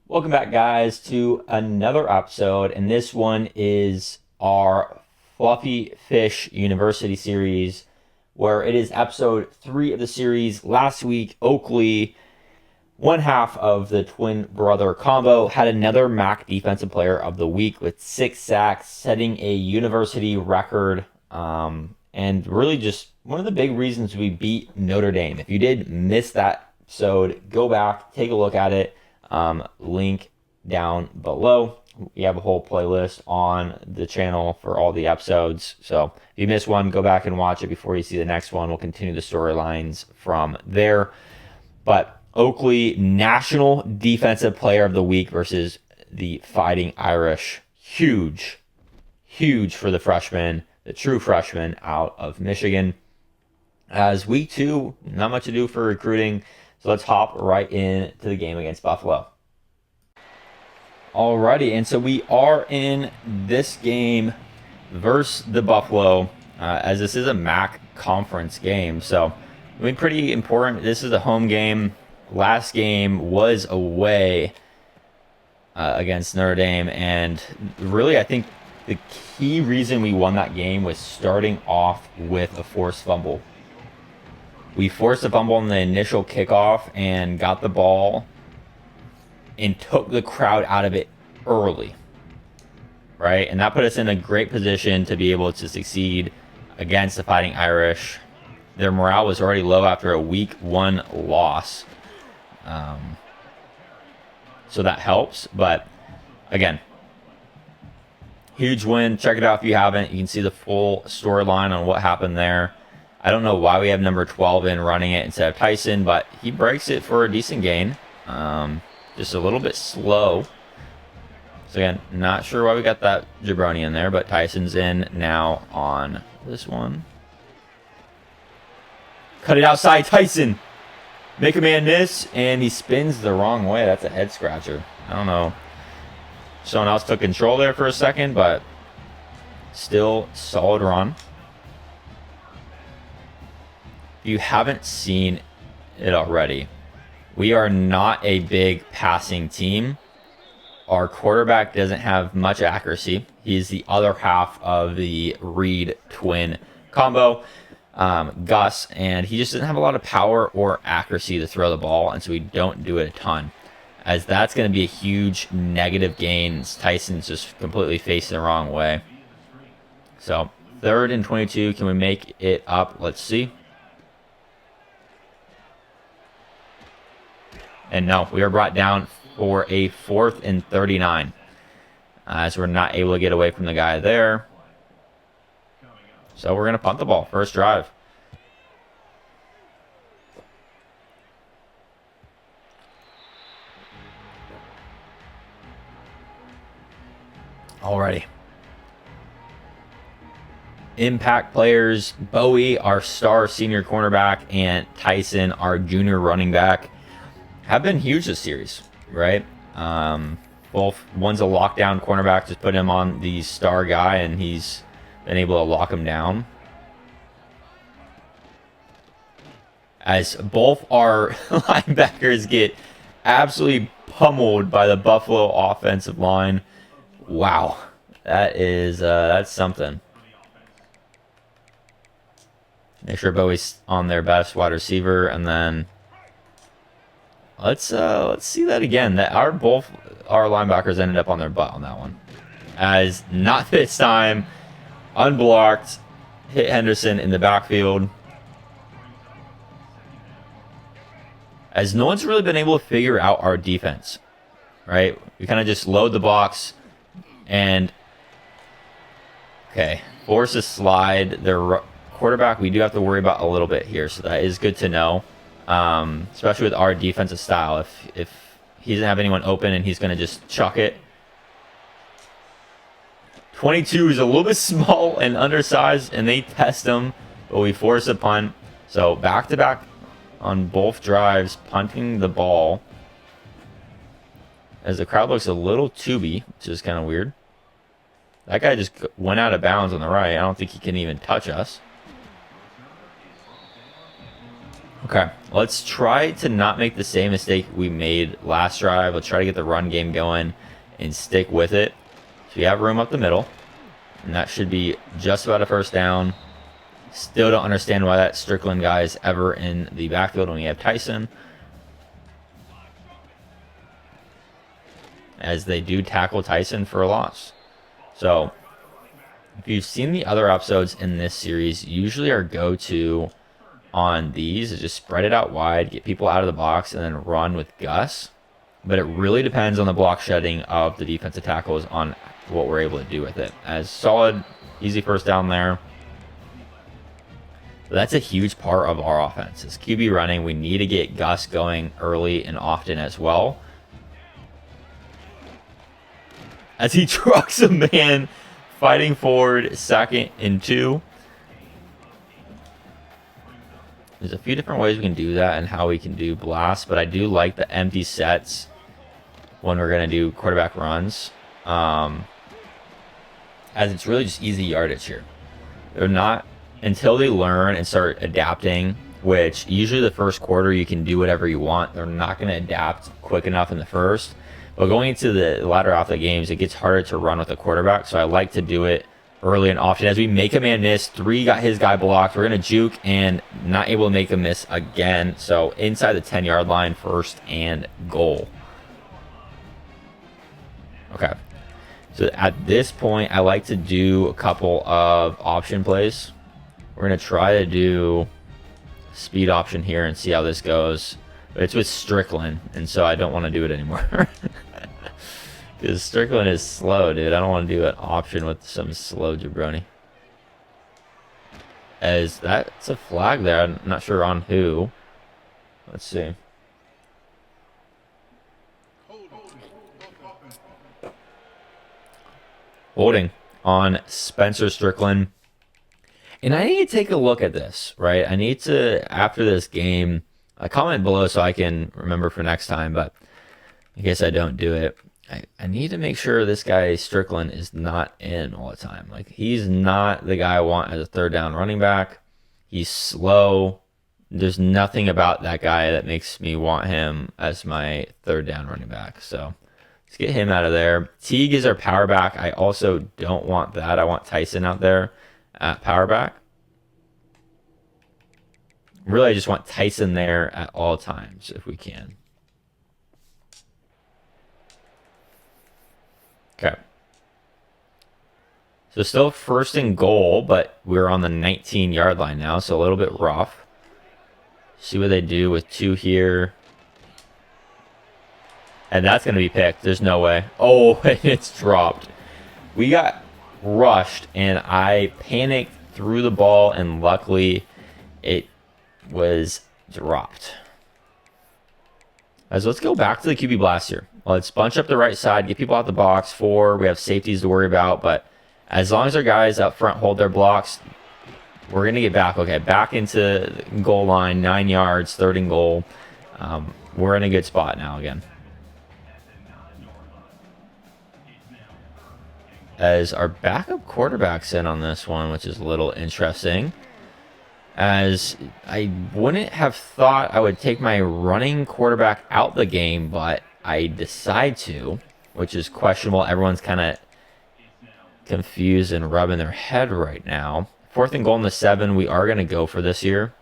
Welcome back, guys, to another episode, and this one is our Fluffy Fish University series, where it is episode 3 of the series. Last week, Oakley, one half of the twin brother combo, had another MAC Defensive Player of the Week with 6 sacks, setting a university record, and really just one of the big reasons we beat Notre Dame. If you did miss that episode, go back, take a look at it. Link down below. We have a whole playlist on the channel for all the episodes. So if you missed one, go back and watch it before you see the next one. We'll continue the storylines from there. But Oakley, National Defensive Player of the Week versus the Fighting Irish. Huge for the freshman, the true freshman out of Michigan. As week 2, not much to do for recruiting. So let's hop right into the game against Buffalo. Alrighty, and so we are in this game versus the Buffalo, as this is a MAC conference game. So, I mean, pretty important. This is a home game. Last game was away against Notre Dame, and really, I think the key reason we won that game was starting off with a forced fumble. We forced a fumble on the initial kickoff and got the ball and took the crowd out of it early, right? And that put us in a great position to be able to succeed against the Fighting Irish. Their morale was already low after a week 1 loss. So that helps. But again, huge win. Check it out if you haven't. You can see the full storyline on what happened there. I don't know why we have number 12 in running it instead of Tyson, but he breaks it for a decent gain. Just a little bit slow. So again, not sure why we got that jabroni in there, but Tyson's in now on this one. Cut it outside, Tyson! Make a man miss, and he spins the wrong way. That's a head scratcher. I don't know. Someone else took control there for a second, but still solid run. If you haven't seen it already, we are not a big passing team. Our quarterback doesn't have much accuracy. He's the other half of the Reed twin combo, Gus, and he just doesn't have a lot of power or accuracy to throw the ball, and so we don't do it a ton. As that's going to be a huge negative gain. Tyson's just completely facing the wrong way. So 3rd and 22. Can we make it up? Let's see. And no, we are brought down for a 4th and 39. As we're not able to get away from the guy there. So we're going to punt the ball. First drive. Alrighty. Impact players. Bowie, our star senior cornerback, and Tyson, our junior running back, have been huge this series, right? Both, one's a lockdown cornerback, just put him on the star guy, and he's been able to lock him down. As both our linebackers get absolutely pummeled by the Buffalo offensive line. Wow, that is that's something. Make sure Bowie's on their best wide receiver, and then let's see that again. That both our linebackers ended up on their butt on that one. As not this time, unblocked, hit Henderson in the backfield. As no one's really been able to figure out our defense, right? We kind of just load the box and force a slide. Their quarterback we do have to worry about a little bit here, so that is good to know. Especially with our defensive style. If he doesn't have anyone open and he's going to just chuck it. 22 is a little bit small and undersized, and they test him, but we force a punt. So back-to-back on both drives, punting the ball. As the crowd looks a little tubey, which is kind of weird. That guy just went out of bounds on the right. I don't think he can even touch us. Okay, let's try to not make the same mistake we made last drive. Let's try to get the run game going and stick with it. So we have room up the middle, and that should be just about a first down. Still don't understand why that Strickland guy is ever in the backfield when we have Tyson, as they do tackle Tyson for a loss. So if you've seen the other episodes in this series, usually our go-to on these is just spread it out wide, get people out of the box, and then run with Gus. But it really depends on the block shedding of the defensive tackles on what we're able to do with it. As solid, easy first down there. But that's a huge part of our offense. Is QB running. We need to get Gus going early and often as well. As he trucks a man fighting forward, 2nd and 2. There's a few different ways we can do that and how we can do blasts, but I do like the empty sets when we're going to do quarterback runs, as it's really just easy yardage here. They're not, until they learn and start adapting, which usually the first quarter you can do whatever you want. They're not going to adapt quick enough in the first. But going into the latter half of the games, it gets harder to run with a quarterback, so I like to do it early and often. As we make a man miss, 3 got his guy blocked. We're going to juke and not able to make a miss again. So inside the 10-yard line, 1st and goal. Okay. So at this point, I like to do a couple of option plays. We're going to try to do speed option here and see how this goes. But it's with Strickland, and so I don't want to do it anymore. Because Strickland is slow, dude. I don't want to do an option with some slow jabroni. As that's a flag there. I'm not sure on who. Let's see. Holding on Spencer Strickland. And I need to take a look at this, right? I need to, after this game, comment below so I can remember for next time, but in case I don't do it, I need to make sure this guy Strickland is not in all the time. Like, he's not the guy I want as a 3rd down running back. He's slow. There's nothing about that guy that makes me want him as my 3rd down running back. So let's get him out of there. Teague is our power back. I also don't want that. I want Tyson out there at power back. Really, I just want Tyson there at all times if we can. Okay. So still 1st and goal, but we're on the 19-yard line now, so a little bit rough. See what they do with 2 here. And that's going to be picked. There's no way. Oh, it's dropped. We got rushed, and I panicked, threw the ball, and luckily it was dropped. So let's go back to the QB blast here. Let's bunch up the right side, get people out the box. 4, we have safeties to worry about, but as long as our guys up front hold their blocks, we're going to get back. Okay, back into the goal line, 9 yards, 3rd and goal. We're in a good spot now again. As our backup quarterback's in on this one, which is a little interesting. As I wouldn't have thought I would take my running quarterback out the game, but I decide to, which is questionable. Everyone's kind of confused and rubbing their head right now. 4th and goal in the 7, we are going to go for this year.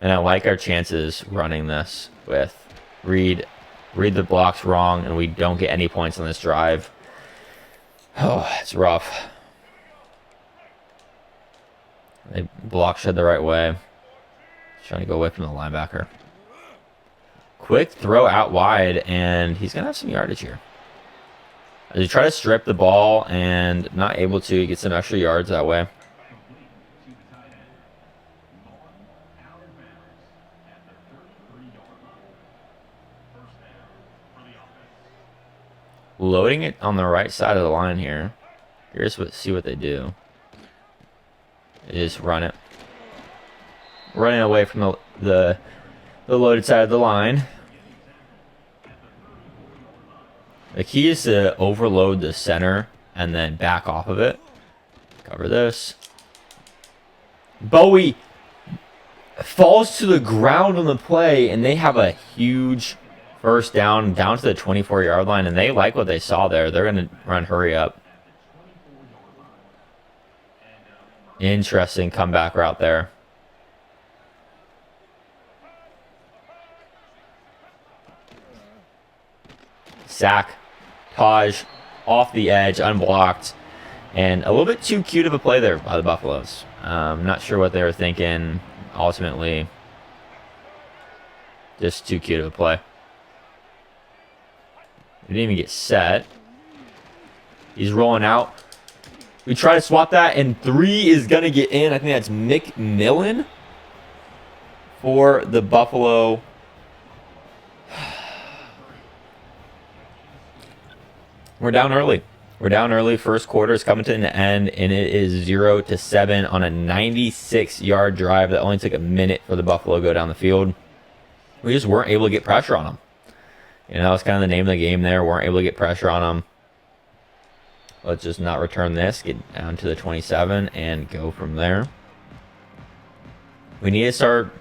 And I like our chances running this with read the blocks wrong, and we don't get any points on this drive. Oh, it's rough. They block shed the right way. Trying to go away from the linebacker. Quick throw out wide, and he's going to have some yardage here. As he try to strip the ball and not able to get some extra yards that way. Loading it on the right side of the line here. Here's see what they do. They just run it. Running away from the loaded side of the line. The key is to overload the center and then back off of it. Cover this. Bowie! falls to the ground on the play, and they have a huge first down to the 24-yard line, and they like what they saw there. They're going to run hurry up. Interesting comeback route there. Sack. Taj off the edge, unblocked. And a little bit too cute of a play there by the Buffaloes. Not sure what they were thinking. Ultimately, just too cute of a play. He didn't even get set. He's rolling out. We try to swap that, and 3 is going to get in. I think that's McMillan for the Buffalo. We're down early. We're down early. First quarter is coming to an end, and it is 0-7 on a 96-yard drive that only took a minute for the Buffalo to go down the field. We just weren't able to get pressure on them. You know, that was kind of the name of the game there. Weren't able to get pressure on them. Let's just not return this. Get down to the 27 and go from there. We need to start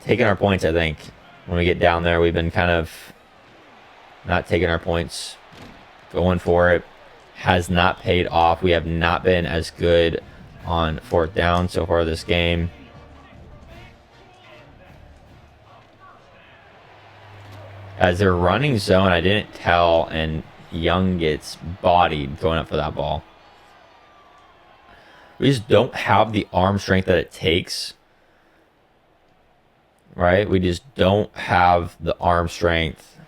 taking our points, I think. When we get down there, we've been kind of not taking our points. Going for it has not paid off. We have not been as good on 4th down so far this game. As they're running zone, I didn't tell, and Young gets bodied going up for that ball. We just don't have the arm strength that it takes. Right? We just don't have the arm strength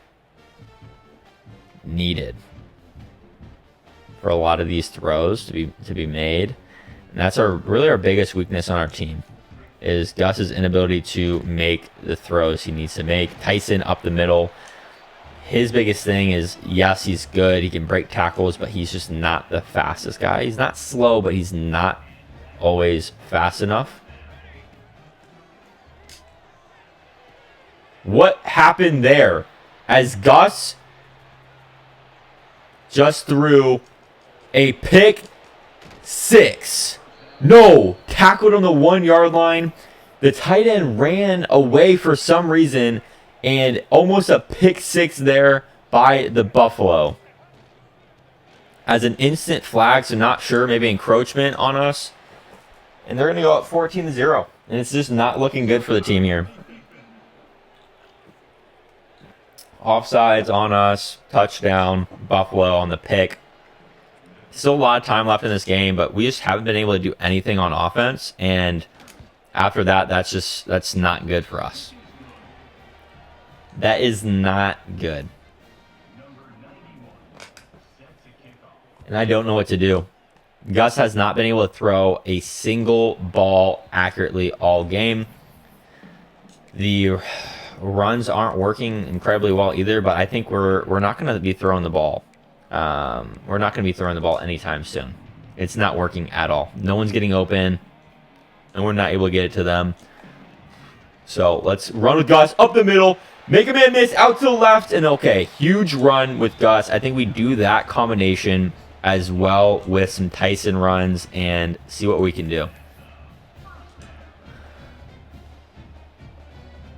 needed for a lot of these throws to be made. And that's really our biggest weakness on our team, is Gus's inability to make the throws he needs to make. Tyson up the middle. His biggest thing is, yes, he's good. He can break tackles, but he's just not the fastest guy. He's not slow, but he's not always fast enough. What happened there? As Gus just threw a pick 6. No, tackled on the 1-yard line. The tight end ran away for some reason, and almost a pick 6 there by the Buffalo. As an instant flag, so not sure, maybe encroachment on us. And they're going to go up 14-0. And it's just not looking good for the team here. Offsides on us, touchdown, Buffalo on the pick. Still a lot of time left in this game, but we just haven't been able to do anything on offense. And after that, that's not good for us. That is not good. And I don't know what to do. Gus has not been able to throw a single ball accurately all game. The runs aren't working incredibly well either, but I think we're not going to be throwing the ball. We're not going to be throwing the ball anytime soon. It's not working at all. No one's getting open, and we're not able to get it to them. So let's run with Gus up the middle. Make a man miss out to the left, and okay, huge run with Gus. I think we do that combination as well with some Tyson runs and see what we can do.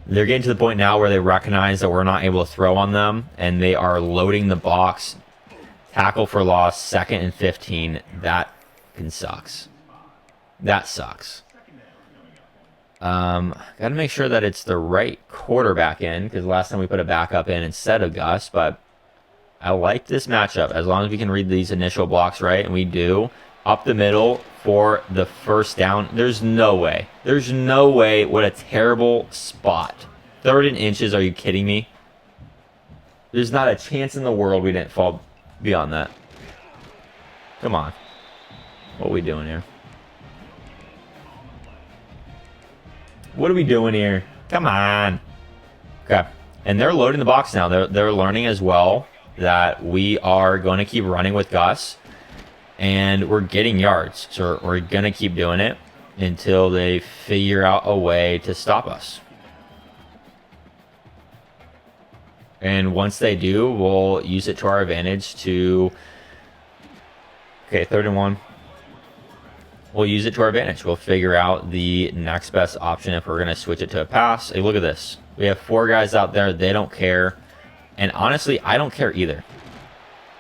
They're getting to the point now where they recognize that we're not able to throw on them, and they are loading the box. Tackle for loss, 2nd and 15. That sucks. That sucks. Got to make sure that it's the right quarterback in, because last time we put a backup in instead of Gus, but I like this matchup as long as we can read these initial blocks right, and we do. Up the middle for the first down. There's no way. There's no way. What a terrible spot. 3rd and inches. Are you kidding me? There's not a chance in the world we didn't fall beyond that. Come on. What are we doing here? What are we doing here? Come on. Okay. And they're loading the box now. They're learning as well that we are going to keep running with Gus. And we're getting yards. So we're going to keep doing it until they figure out a way to stop us. And once they do, we'll use it to our advantage to... Okay, 3rd and 1. we'll use it to our advantage. We'll figure out the next best option if we're going to switch it to a pass. Hey, look at this. We have 4 guys out there. They don't care. And honestly, I don't care either.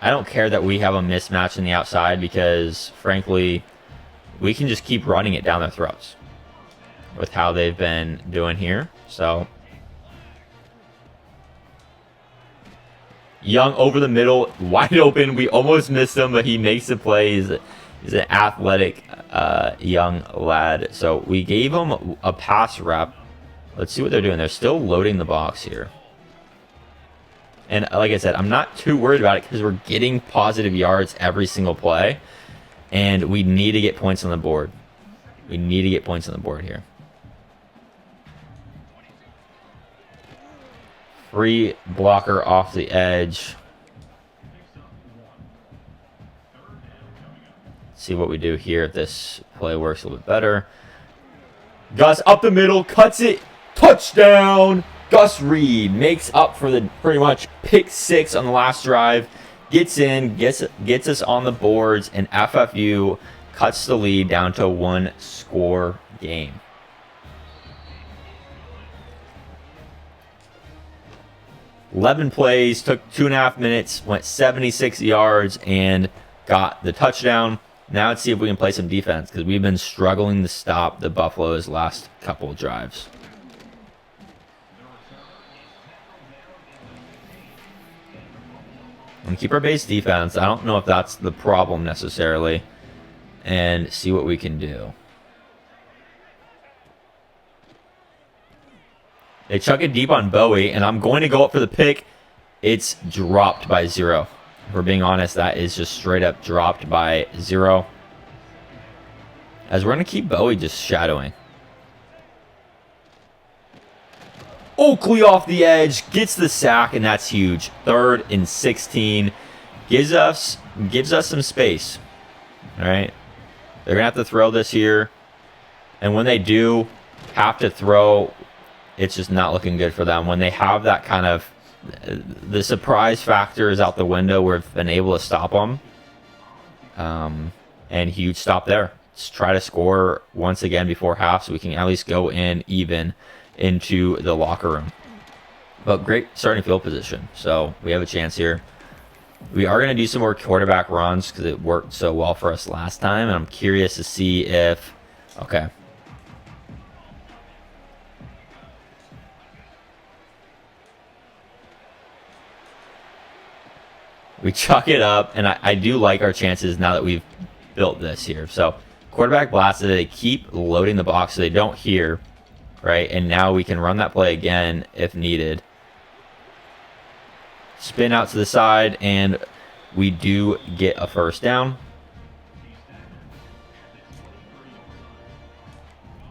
I don't care that we have a mismatch in the outside because, frankly, we can just keep running it down their throats with how they've been doing here. So, Young over the middle, wide open. We almost missed him, but he makes the play. He's an athletic young lad. So we gave him a pass rep. Let's see what they're doing. They're still loading the box here. And like I said, I'm not too worried about it because we're getting positive yards every single play. And we need to get points on the board. We need to get points on the board here. Free blocker off the edge. See what we do here if this play works a little bit better. Gus up the middle, cuts it, touchdown! Gus Reed makes up for the pretty much pick 6 on the last drive. Gets in, gets us on the boards, and FFU cuts the lead down to a 1-score game. "11 plays, took 2.5 minutes, went 76 yards, and got the touchdown. Now let's see if we can play some defense because we've been struggling to stop the Buffaloes last couple of drives. And keep our base defense. I don't know if that's the problem necessarily. And see what we can do. They chuck it deep on Bowie, and I'm going to go up for the pick. It's dropped by 0. If we're being honest, that is just straight up dropped by 0. As we're going to keep Bowie just shadowing. Oakley off the edge, gets the sack, and that's huge. 3rd and 16. Gives us some space. All right. They're going to have to throw this here. And when they do have to throw, it's just not looking good for them. When they have that kind of, the surprise factor is out the window. We've been able to stop them. And huge stop there. Let's try to score once again before half so we can at least go in even into the locker room. But great starting field position. So we have a chance here. We are going to do some more quarterback runs because it worked so well for us last time. And I'm curious to see if... Okay. We chuck it up, and I do like our chances now that we've built this here. So quarterback blasted, they keep loading the box so they don't hear, right? And now we can run that play again if needed. Spin out to the side, and we do get a first down.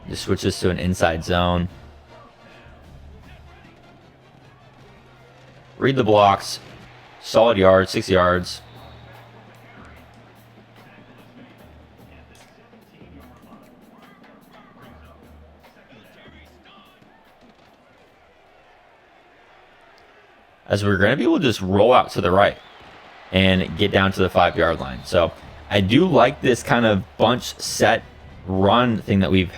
Just switch this to an inside zone. Read the blocks. Solid yards, 6 yards. As we're going to be able to just roll out to the right and get down to the 5-yard line. So I do like this kind of bunch set run thing that we've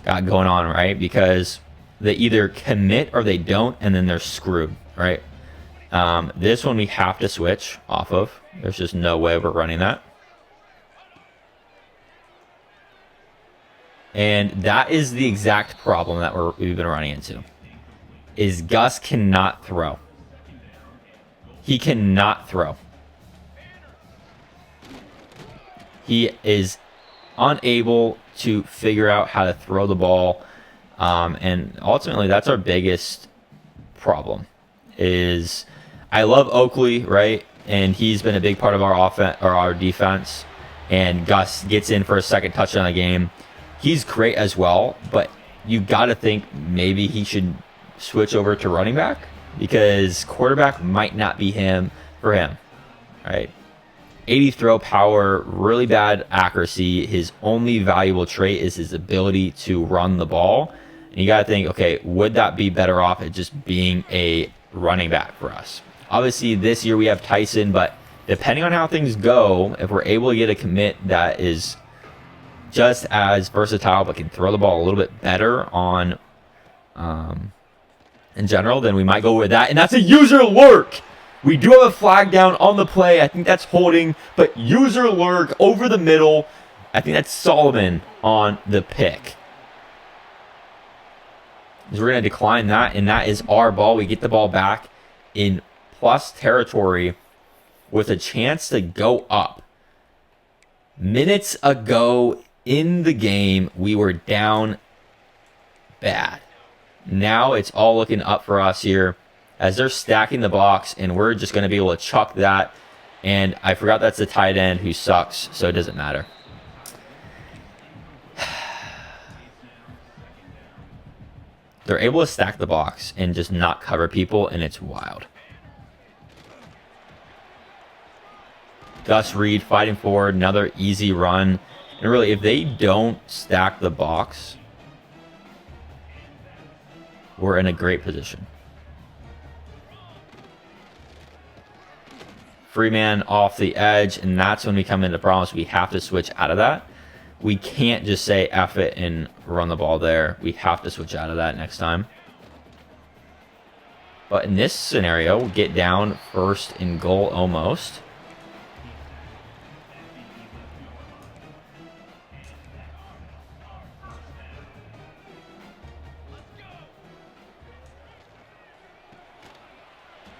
got going on, right? Because they either commit or they don't, and then they're screwed, right? This one we have to switch off of. There's just no way we're running that. And that is the exact problem that we've been running into. Is Gus cannot throw. He cannot throw. He is unable to figure out how to throw the ball. And ultimately, that's our biggest problem. Is I love Oakley, right? And he's been a big part of our offense or our defense. And Gus gets in for a second touchdown a game. He's great as well, but you got to think maybe he should switch over to running back because quarterback might not be him for him, right? 80 throw power, really bad accuracy. His only valuable trait is his ability to run the ball. And you got to think, okay, would that be better off at just being a running back for us? Obviously, this year we have Tyson, but depending on how things go, if we're able to get a commit that is just as versatile, but can throw the ball a little bit better on in general, then we might go with that. And that's a user lurk. We do have a flag down on the play. I think that's holding, but user lurk over the middle. I think that's Solomon on the pick. So we're going to decline that, and that is our ball. We get the ball back in plus territory with a chance to go up. Minutes ago in the game, we were down bad. Now it's all looking up for us here as they're stacking the box, and we're just going to be able to chuck that. And I forgot that's the tight end who sucks, so it doesn't matter. They're able to stack the box and just not cover people, and it's wild. Gus Reed fighting forward, another easy run. And really, if they don't stack the box, we're in a great position. Freeman off the edge, and that's when we come into problems. We have to switch out of that. We can't just say F it and run the ball there. We have to switch out of that next time. But in this scenario, we'll get down first and goal almost.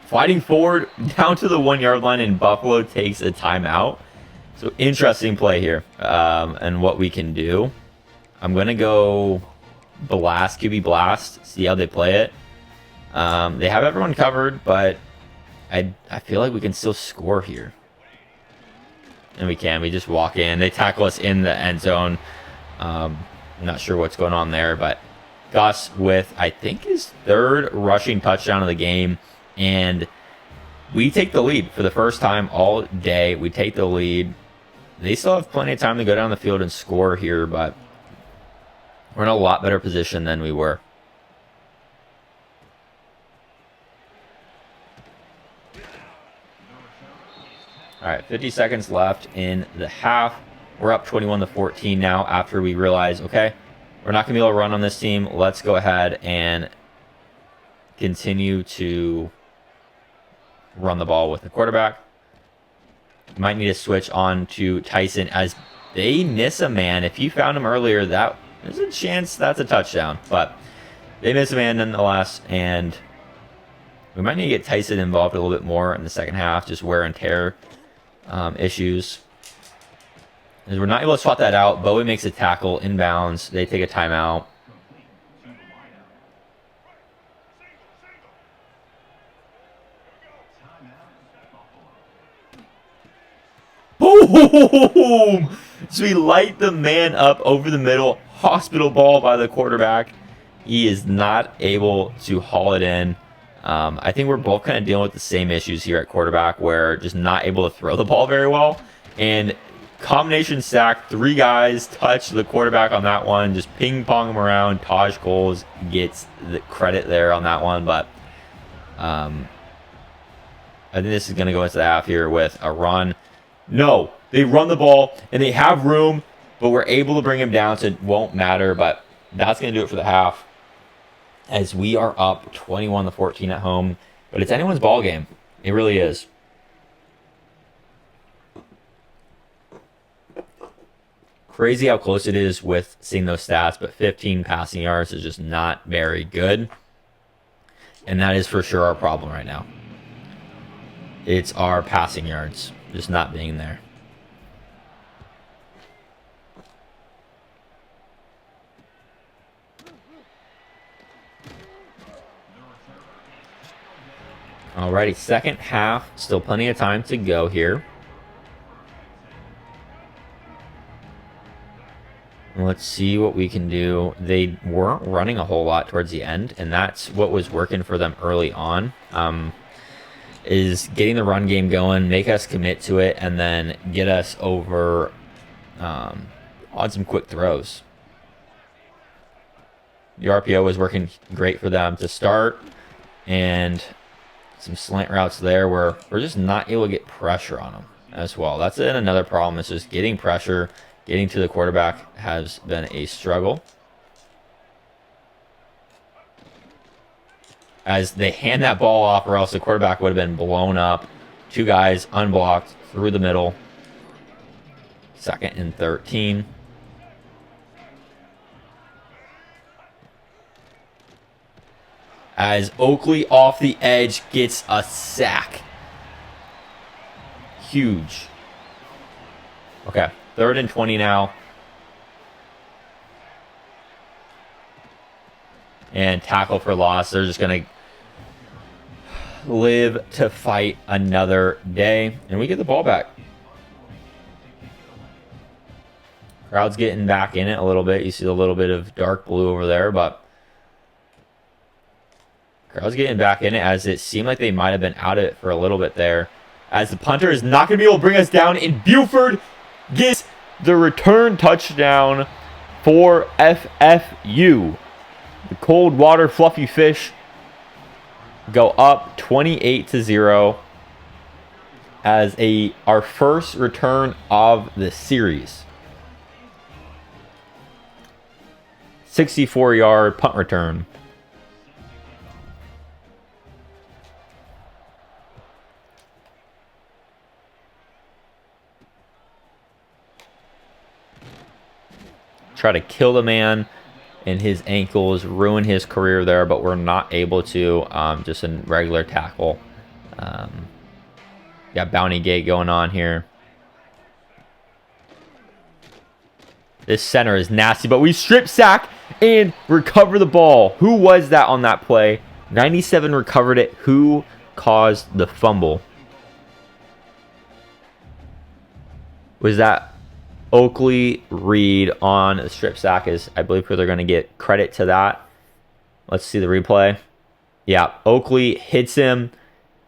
Fighting forward down to the 1 yard line, and Buffalo takes a timeout. So interesting play here, and what we can do. I'm going to go blast, QB blast, see how they play it. They have everyone covered, but I feel like we can still score here. And we can. We just walk in. They tackle us in the end zone. I'm not sure what's going on there, but Gus with, I think, his third rushing touchdown of the game. And we take the lead for the first time all day. We take the lead. They still have plenty of time to go down the field and score here, but we're in a lot better position than we were. All right, 50 seconds left in the half. We're up 21-14 now after we realize, okay, we're not going to be able to run on this team. Let's go ahead and continue to run the ball with the quarterback. Might need to switch on to Tyson as they miss a man. If you found him earlier, there's a chance that's a touchdown, but they miss a man nonetheless, and we might need to get Tyson involved a little bit more in the second half, just wear and tear issues. As we're not able to swat that out, Bowie makes a tackle inbounds. They take a timeout. Boom! So we light the man up over the middle. Hospital ball by the quarterback. He is not able to haul it in. I think we're both kind of dealing with the same issues here at quarterback, where just not able to throw the ball very well. And combination sack, 3 guys touch the quarterback on that one. Just ping pong him around. Taj Coles gets the credit there on that one, but I think this is going to go into the half here with a run. No, they run the ball, and they have room, but we're able to bring him down, so it won't matter. But that's going to do it for the half, as we are up 21-14 at home. But it's anyone's ball game. It really is. Crazy how close it is with seeing those stats, but 15 passing yards is just not very good. And that is for sure our problem right now. It's our passing yards just not being there. Alrighty, second half. Still plenty of time to go here. Let's see what we can do. They weren't running a whole lot towards the end, and that's what was working for them early on. Is getting the run game going, make us commit to it, and then get us over on some quick throws. The RPO was working great for them to start, and some slant routes there where we're just not able to get pressure on them as well. That's another problem, is just getting pressure, Getting to the quarterback has been a struggle. As they hand that ball off, or else the quarterback would have been blown up. 2 guys unblocked through the middle. 2nd and 13. As Oakley off the edge gets a sack. Huge. Okay, 3rd and 20 now. And tackle for loss. They're just going to live to fight another day. And we get the ball back. Crowd's getting back in it a little bit. You see a little bit of dark blue over there, but crowd's getting back in it, as it seemed like they might have been out of it for a little bit there. As the punter is not going to be able to bring us down, and Buford gets the return touchdown for FFU. The Coldwater Fluffy Fish go up 28-0 as our first return of the series. 64-yard punt return. Try to kill the man and his ankles, ruin his career there, but we're not able to. Just a regular tackle. Got Bounty Gate going on here. This center is nasty, but we strip sack and recover the ball. Who was that on that play? 97 recovered it. Who caused the fumble? Was that Oakley? Reed on the strip sack is, I believe, who they're going to get credit to that. Let's see the replay. Yeah, Oakley hits him,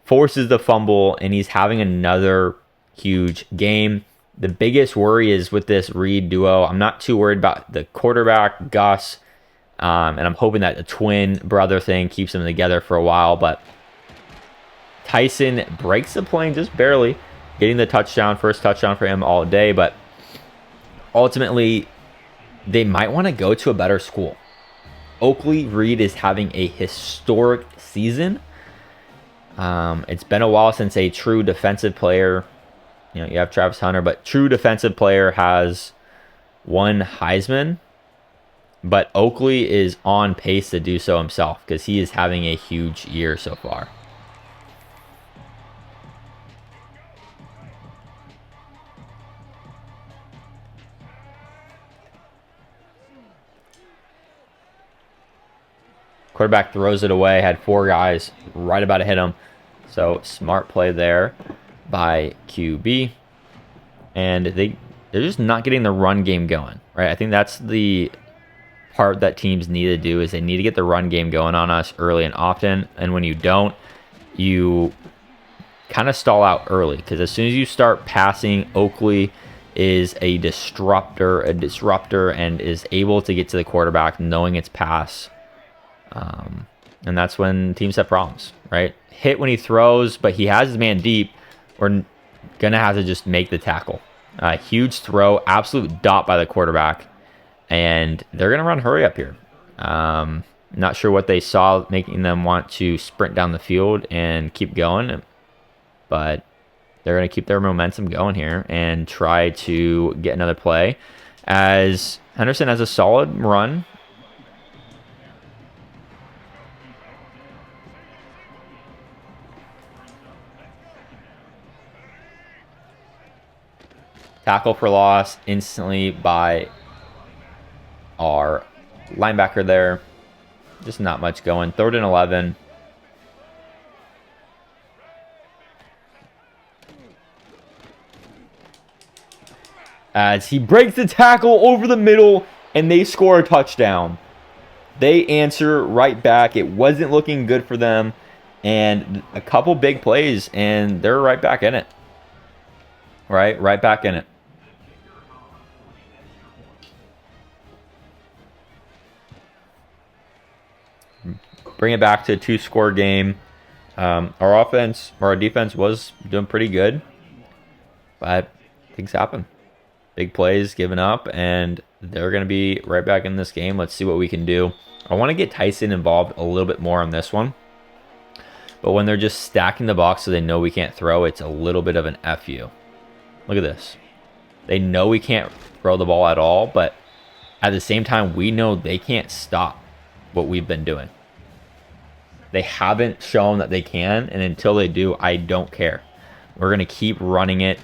forces the fumble, and he's having another huge game. The biggest worry is with this Reed duo. I'm not too worried about the quarterback, Gus, and I'm hoping that the twin brother thing keeps them together for a while. But Tyson breaks the plane just barely, getting the touchdown, first touchdown for him all day. But ultimately, they might want to go to a better school. Oakley Reed is having a historic season. It's been a while since a true defensive player, you have Travis Hunter, but true defensive player has won Heisman. But Oakley is on pace to do so himself because he is having a huge year so far. Quarterback throws it away, had 4 guys right about to hit him. So smart play there by QB. And they're just not getting the run game going, right? I think that's the part that teams need to do, is they need to get the run game going on us early and often. And when you don't, you kind of stall out early, because as soon as you start passing, Oakley is a disruptor, and is able to get to the quarterback knowing it's pass. And that's when teams have problems, right? Hit when he throws, but he has his man deep. We're going to have to just make the tackle. Huge throw, absolute dot by the quarterback. And they're going to run hurry up here. Not sure what they saw making them want to sprint down the field and keep going. But they're going to keep their momentum going here and try to get another play. As Henderson has a solid run. Tackle for loss instantly by our linebacker there. Just not much going. 3rd and 11. As he breaks the tackle over the middle and they score a touchdown. They answer right back. It wasn't looking good for them. And a couple big plays and they're right back in it. Right back in it. Bring it back to a 2-score game. Our defense was doing pretty good, but things happen. Big plays given up, and they're going to be right back in this game. Let's see what we can do. I want to get Tyson involved a little bit more on this one. But when they're just stacking the box so they know we can't throw, it's a little bit of an FU. Look at this. They know we can't throw the ball at all, but at the same time, we know they can't stop what we've been doing. They haven't shown that they can, and until they do, I don't care. We're going to keep running it.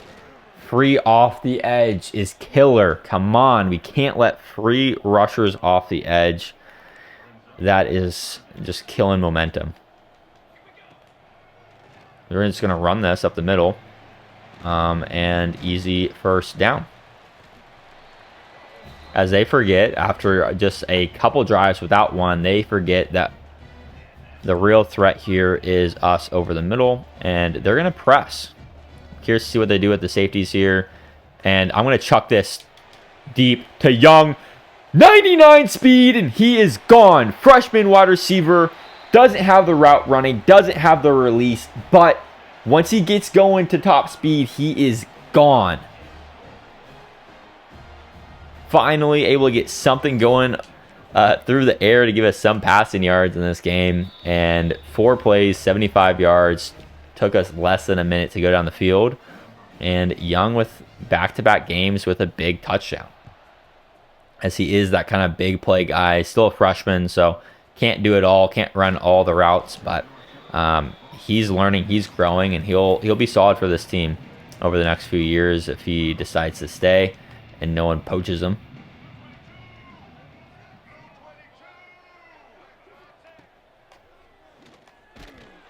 Free off the edge is killer. Come on. We can't let free rushers off the edge. That is just killing momentum. They're just going to run this up the middle. And easy first down. As they forget, after just a couple drives without one, they forget that the real threat here is us over the middle. And they're going to press. Curious to see what they do with the safeties here. And I'm going to chuck this deep to Young. 99 speed, and he is gone. Freshman wide receiver. Doesn't have the route running. Doesn't have the release. But once he gets going to top speed, he is gone. Finally able to get something going through the air to give us some passing yards in this game. And 4 plays, 75 yards. Took us less than a minute to go down the field. And Young with back-to-back games with a big touchdown. As he is that kind of big play guy. Still a freshman, so can't do it all. Can't run all the routes. But he's learning. He's growing. And he'll be solid for this team over the next few years if he decides to stay and no one poaches him.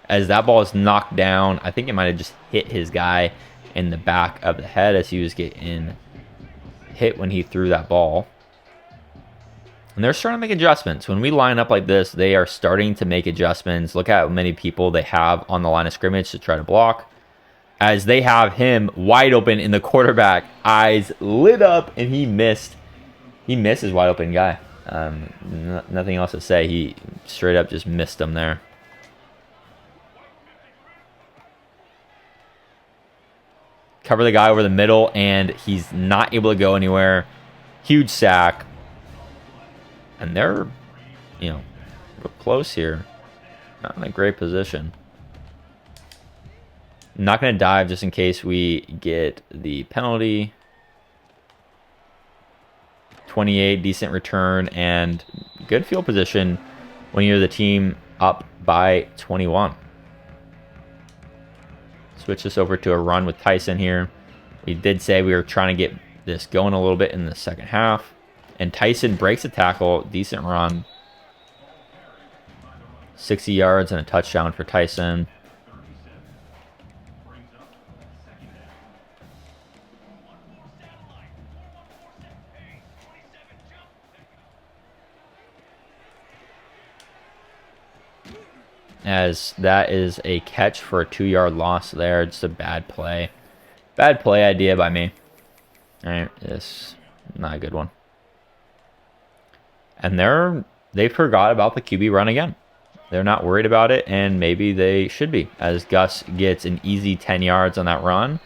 As that ball is knocked down, I think it might have just hit his guy in the back of the head as he was getting hit when he threw that ball. And they're starting to make adjustments. When we line up like this, they are starting to make adjustments. Look at how many people they have on the line of scrimmage to try to block. As they have him wide open in the quarterback, eyes lit up, and he missed. He missed his wide open guy. Nothing else to say. He straight up just missed him there. Cover the guy over the middle, and he's not able to go anywhere. Huge sack. And they're, real close here. Not in a great position. Not going to dive just in case we get the penalty. 28, decent return, and good field position when you're the team up by 21. Switch this over to a run with Tyson here. We did say we were trying to get this going a little bit in the second half. And Tyson breaks a tackle. Decent run. 60 yards and a touchdown for Tyson. As that is a catch for a 2-yard loss there. Just a bad play. Bad play idea by me. All right, this not a good one. And they forgot about the QB run again. They're not worried about it, and maybe they should be, as Gus gets an easy 10 yards on that run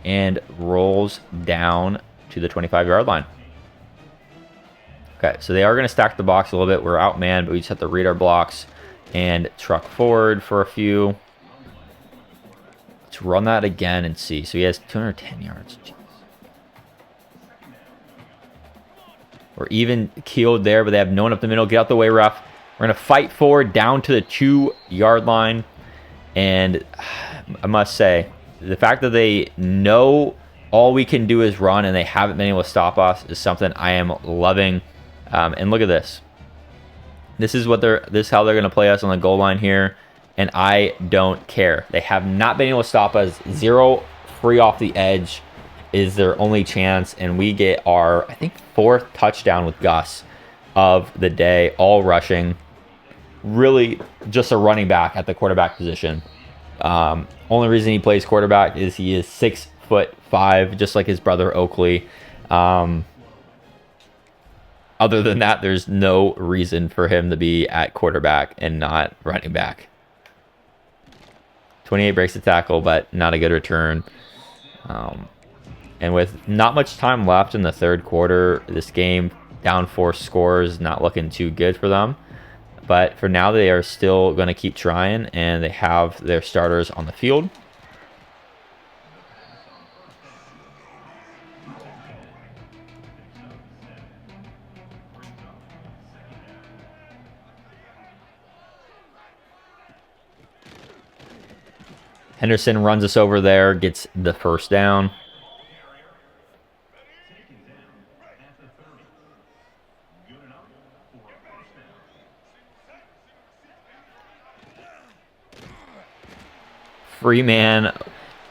and rolls down to the 25-yard line. Okay, so they are going to stack the box a little bit. We're outmanned, but we just have to read our blocks and truck forward for a few. Let's run that again and see. So he has 210 yards. Jeez. We're even keeled there, but they have no one up the middle. Get out the way, ref. We're going to fight forward down to the 2-yard line. And I must say, the fact that they know all we can do is run and they haven't been able to stop us is something I am loving. And look at this. This is how they're going to play us on the goal line here. And I don't care. They have not been able to stop us. 0 free off the edge is their only chance, and we get our, I think, 4th touchdown with Gus of the day, all rushing. Really just a running back at the quarterback position. Only reason he plays quarterback is he is 6'5", just like his brother Oakley. Other than that, there's no reason for him to be at quarterback and not running back. 28 breaks the tackle, but not a good return. And with not much time left in the third quarter, this game down 4 scores, not looking too good for them. But for now, they are still going to keep trying, and they have their starters on the field. Henderson runs us over there, gets the first down. Freeman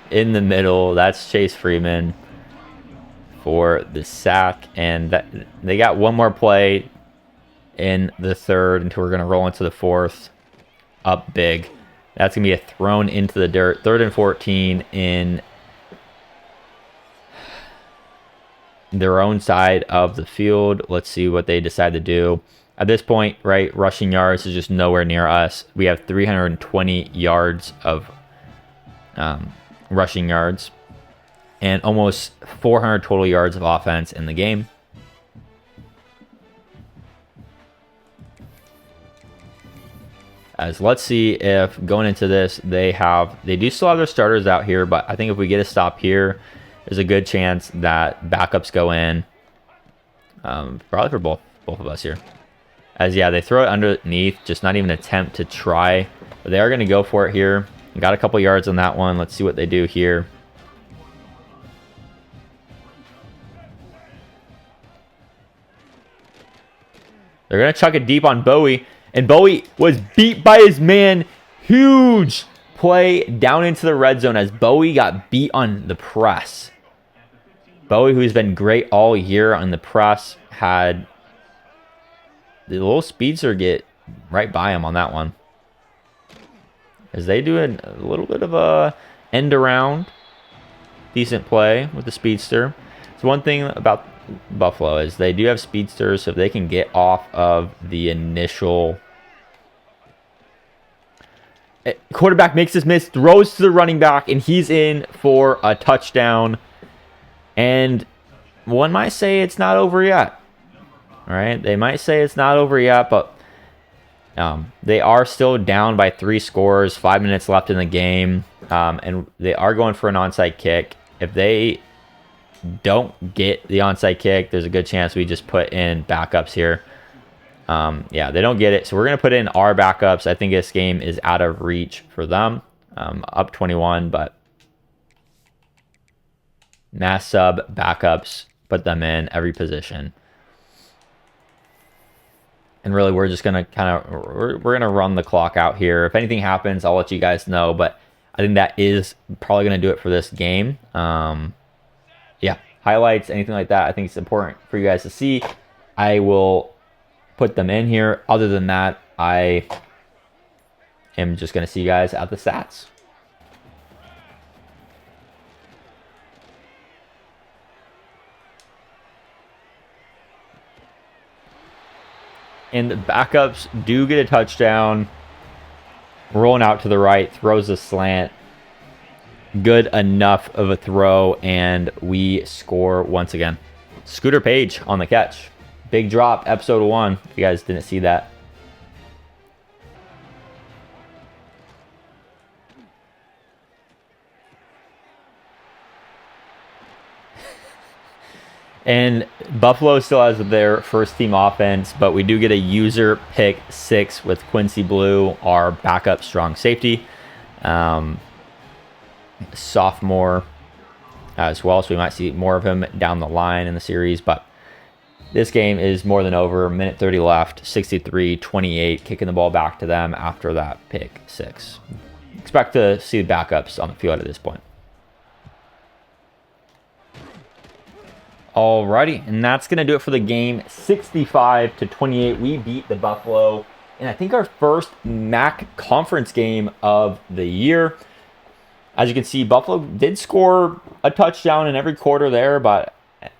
in the middle. That's Chase Freeman for the sack. And they got one more play in the third until we're going to roll into the fourth. Up big. That's going to be a thrown into the dirt. 3rd and 14 in their own side of the field. Let's see what they decide to do. At this point, right, rushing yards is just nowhere near us. We have 320 yards of rushing yards and almost 400 total yards of offense in the game. As let's see if going into this, they do still have their starters out here, but I think if we get a stop here, there's a good chance that backups go in. Probably for both of us here. As yeah, they throw it underneath, just not even attempt to try. But they are going to go for it here. Got a couple yards on that one. Let's see what they do here. They're going to chuck it deep on Bowie. And Bowie was beat by his man. Huge play down into the red zone as Bowie got beat on the press. Bowie, who's been great all year on the press, had the little speedster get right by him on that one. As they do a little bit of a end around. Decent play with the speedster. So one thing about Buffalo is they do have speedsters, so if they can get off of the initial quarterback makes this miss, throws to the running back, and he's in for a touchdown. And one might say it's not over yet. All right, they might say it's not over yet, but they are still down by 3 scores, 5 minutes left in the game, and they are going for an onside kick. If they don't get the onside kick, there's a good chance we just put in backups here. Yeah, they don't get it, so we're going to put in our backups. I think this game is out of reach for them. Up 21, but mass sub backups, put them in every position. And really, we're just going to we're going to run the clock out here. If anything happens, I'll let you guys know, but I think that is probably going to do it for this game. Yeah, highlights, anything like that, I think it's important for you guys to see. I will put them in here. Other than that, I am just going to see you guys at the stats. And the backups do get a touchdown. Rolling out to the right, throws a slant. Good enough of a throw, and we score once again. Scooter Page on the catch. Big drop, episode 1. If you guys didn't see that. And Buffalo still has their first team offense, but we do get a user pick 6 with Quincy Blue, our backup strong safety. Sophomore as well, so we might see more of him down the line in the series, but this game is more than over. Minute 30 left, 63-28, kicking the ball back to them after that pick 6. Expect to see the backups on the field at this point. Alrighty, and that's going to do it for the game. 65-28, we beat the Buffalo, and I think our first MAC conference game of the year. As you can see, Buffalo did score a touchdown in every quarter there, but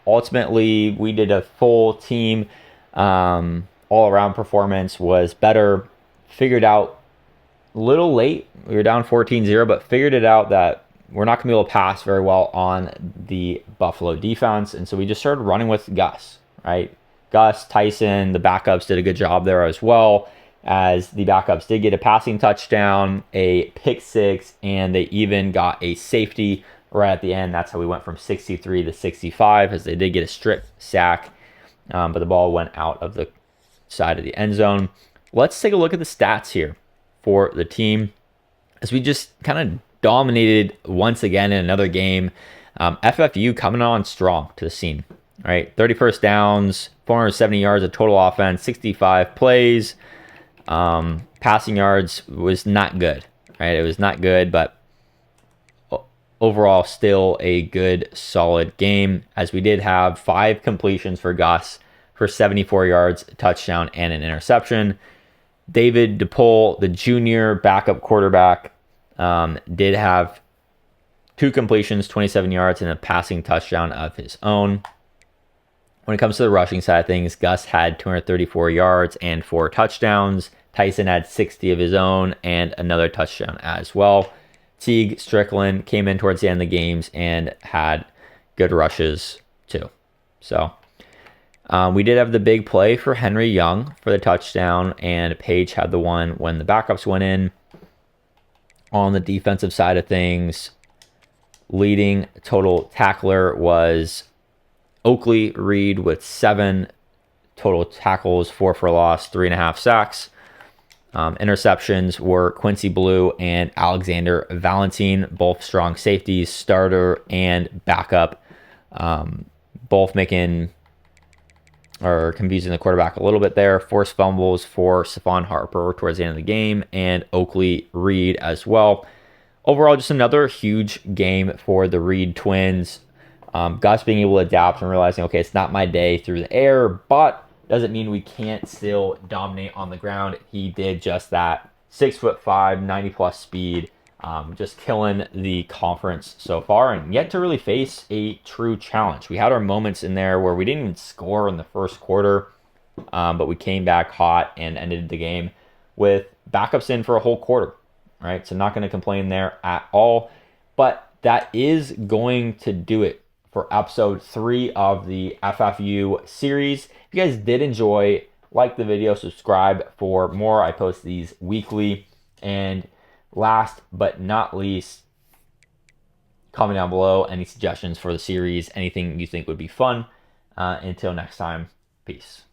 ultimately we did a full team all-around performance, was better. Figured out a little late, we were down 14-0, but figured it out that we're not going to be able to pass very well on the Buffalo defense. And so we just started running with Gus, right? Gus, Tyson, the backups did a good job there as well, as the backups did get a passing touchdown, a pick six, and they even got a safety right at the end. That's how we went from 63 to 65, as they did get a strip sack, but the ball went out of the side of the end zone. Let's take a look at the stats here for the team, as we just kind of dominated once again in another game. FFU coming on strong to the scene, right? 30 first downs, 470 yards of total offense, 65 plays. Passing yards was not good, right? It was not good, but overall still a good, solid game, as we did have 5 completions for Gus for 74 yards, a touchdown, and an interception. David DePaul, the junior backup quarterback, did have 2 completions, 27 yards, and a passing touchdown of his own. When it comes to the rushing side of things, Gus had 234 yards and 4 touchdowns. Tyson had 60 of his own and another touchdown as well. Teague Strickland came in towards the end of the games and had good rushes too. So we did have the big play for Henry Young for the touchdown, and Page had the one when the backups went in. On the defensive side of things, leading total tackler was Oakley Reed with 7 total tackles, 4 for loss, 3.5 sacks. Interceptions were Quincy Blue and Alexander Valentine, both strong safeties, starter and backup, both making or confusing the quarterback a little bit there. Forced fumbles for Stephon Harper towards the end of the game, and Oakley Reed as well. Overall, just another huge game for the Reed twins. Gus being able to adapt and realizing, okay, it's not my day through the air, but doesn't mean we can't still dominate on the ground. He did just that. 6'5", 90+ speed, just killing the conference so far, and yet to really face a true challenge. We had our moments in there where we didn't even score in the first quarter, but we came back hot and ended the game with backups in for a whole quarter, right? So not going to complain there at all, but that is going to do it for episode 3 of the FFU series. If you guys did enjoy, like the video, subscribe for more. I post these weekly. And last but not least, comment down below any suggestions for the series, anything you think would be fun. Until next time, peace.